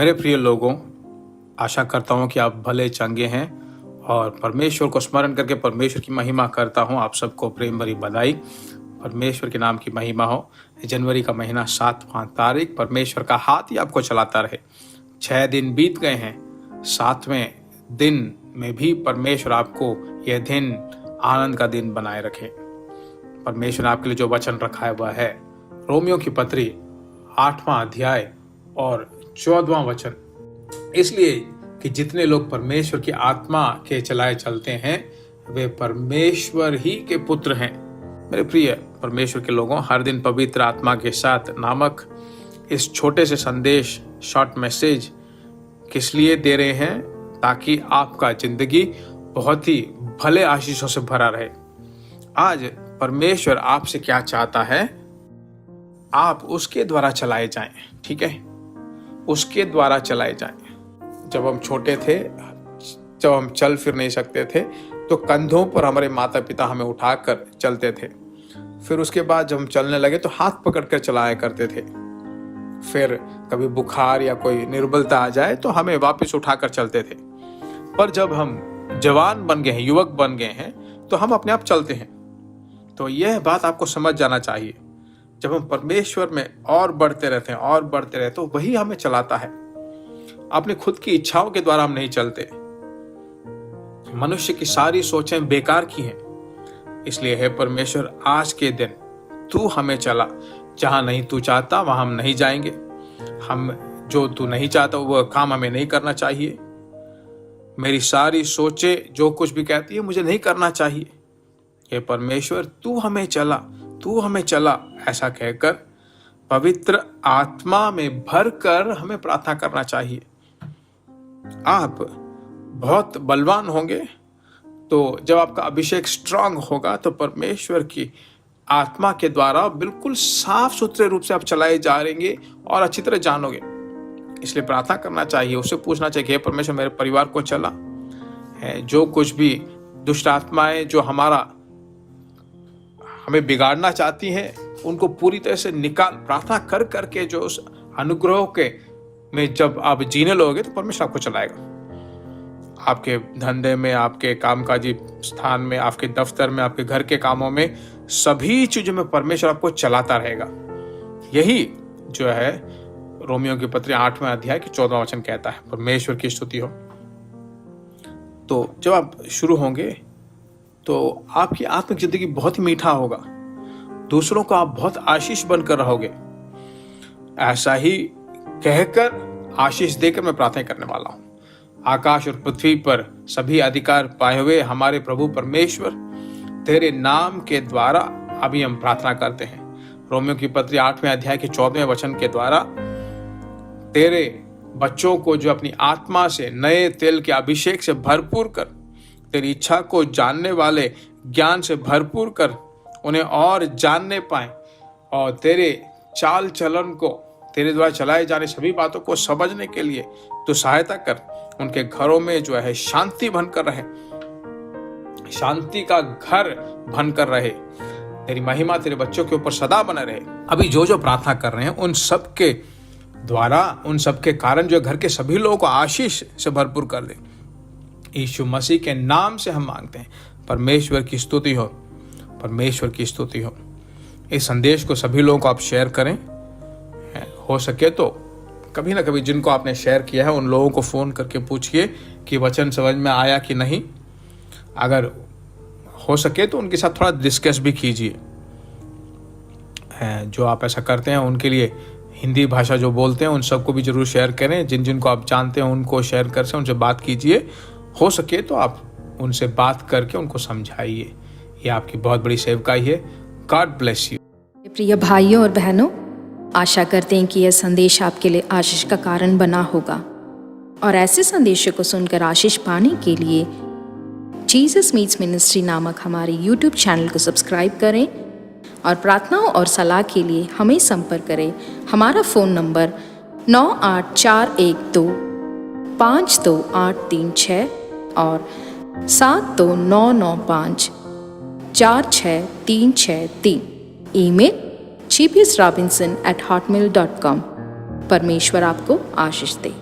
मेरे प्रिय लोगों, आशा करता हूँ कि आप भले चंगे हैं और परमेश्वर को स्मरण करके परमेश्वर की महिमा करता हूँ। आप सबको प्रेम भरी बधाई। परमेश्वर के नाम की महिमा हो। जनवरी का महीना 7वां तारीख, परमेश्वर का हाथ ही आपको चलाता रहे। 6 दिन बीत गए हैं, 7वें दिन में भी परमेश्वर आपको यह दिन आनंद का दिन बनाए रखे। परमेश्वर ने आपके लिए जो वचन रखा है वह है रोमियो की पत्री 8वां अध्याय और 14वां वचन। इसलिए कि जितने लोग परमेश्वर की आत्मा के चलाए चलते हैं वे परमेश्वर ही के पुत्र हैं। मेरे प्रिय परमेश्वर के लोगों, हर दिन पवित्र आत्मा के साथ नामक इस छोटे से संदेश, शॉर्ट मैसेज किस लिए दे रहे हैं? ताकि आपका जिंदगी बहुत ही भले आशीषों से भरा रहे। आज परमेश्वर आपसे क्या चाहता है? आप उसके द्वारा चलाए जाएं। ठीक है, उसके द्वारा चलाए जाएं। जब हम छोटे थे, जब हम चल फिर नहीं सकते थे, तो कंधों पर हमारे माता पिता हमें उठाकर चलते थे। फिर उसके बाद जब हम चलने लगे तो हाथ पकड़कर चलाया करते थे। फिर कभी बुखार या कोई निर्बलता आ जाए तो हमें वापस उठाकर चलते थे। पर जब हम जवान बन गए हैं, युवक बन गए हैं, तो हम अपने आप चलते हैं। तो यह बात आपको समझ जाना चाहिए। जब हम परमेश्वर में और बढ़ते रहते हैं और बढ़ते रहते, तो वही हमें चलाता है। अपनी खुद की इच्छाओं के द्वारा हम नहीं चलते। मनुष्य की सारी सोचें बेकार की हैं। इसलिए है परमेश्वर, आज के दिन तू हमें चला। जहां नहीं तू चाहता वहां हम नहीं जाएंगे। हम जो तू नहीं चाहता वह काम हमें नहीं करना चाहिए। मेरी सारी सोचें जो कुछ भी कहती है मुझे नहीं करना चाहिए। हे परमेश्वर, तू हमें चला, तू हमें चला, ऐसा कहकर पवित्र आत्मा में भरकर हमें प्रार्थना करना चाहिए। आप बहुत बलवान होंगे तो जब आपका अभिषेक स्ट्रांग होगा तो परमेश्वर की आत्मा के द्वारा बिल्कुल साफ सुथरे रूप से आप चलाए जा रहेंगे और अच्छी तरह जानोगे। इसलिए प्रार्थना करना चाहिए, उससे पूछना चाहिए, हे परमेश्वर, मेरे परिवार को चला है। जो कुछ भी दुष्ट आत्माएं जो हमें बिगाड़ना चाहती हैं उनको पूरी तरह से निकाल। प्रार्थना कर करके जो उस अनुग्रह के में जब आप जीने लोगे तो परमेश्वर आपको चलाएगा। आपके धंधे में, आपके कामकाजी स्थान में, आपके दफ्तर में, आपके घर के कामों में, सभी चीजों में परमेश्वर आपको चलाता रहेगा। यही जो है रोमियो की पत्री 8वें अध्याय की 14वां वचन कहता है। परमेश्वर की स्तुति हो। तो जब आप शुरू होंगे तो आपकी आत्मिक जिंदगी बहुत ही मीठा होगा। दूसरों को आप बहुत आशीष बनकर रहोगे। ऐसा ही कहकर आशीष देकर मैं प्रार्थना करने वाला हूं। आकाश और पृथ्वी पर सभी अधिकार पाए हुए हमारे प्रभु परमेश्वर, तेरे नाम के द्वारा अभी हम प्रार्थना करते हैं। रोमियो की पत्री 8वें अध्याय के 14वें वचन के द्वारा तेरे बच्चों को जो अपनी आत्मा से नए तेल के अभिषेक से भरपूर कर, तेरी इच्छा को जानने वाले ज्ञान से भरपूर कर, उन्हें और जानने पाए और तेरे चाल चलन को, तेरे द्वारा चलाए जाने सभी बातों को समझने के लिए तो सहायता कर। उनके घरों में जो है शांति बनकर रहे, शांति का घर बनकर रहे। तेरी महिमा तेरे बच्चों के ऊपर सदा बना रहे। अभी जो प्रार्थना कर रहे हैं उन सब के द्वारा, उन सब के कारण जो घर के सभी लोगों को आशीष से भरपूर कर दे। यीशु मसीह के नाम से हम मांगते हैं। परमेश्वर की स्तुति हो, परमेश्वर की स्तुति हो। इस संदेश को सभी लोगों को आप शेयर करें। हो सके तो कभी ना कभी जिनको आपने शेयर किया है उन लोगों को फ़ोन करके पूछिए कि वचन समझ में आया कि नहीं। अगर हो सके तो उनके साथ थोड़ा डिस्कस भी कीजिए। जो आप ऐसा करते हैं उनके लिए हिंदी भाषा जो बोलते हैं उन सबको भी जरूर शेयर करें। जिनको आप जानते हैं उनको शेयर कर से उनसे बात कीजिए। हो सके तो आप उनसे बात करके उनको समझाइए। ये आपकी बहुत बड़ी सेवकाई है। God bless you. प्रिय भाइयों और बहनों, आशा करते हैं कि यह संदेश आपके लिए आशीष का कारण बना होगा। और ऐसे संदेशों को सुनकर आशीष पाने के लिए जीसस मीट्स मिनिस्ट्री नामक हमारे YouTube चैनल को सब्सक्राइब करें और प्रार्थनाओं और सलाह के लिए हमें संपर्क करें। हमारा फ़ोन नंबर 9841252836 और 7299546363। Email gpsrobinson@hotmail.com। परमेश्वर आपको आशीष दे।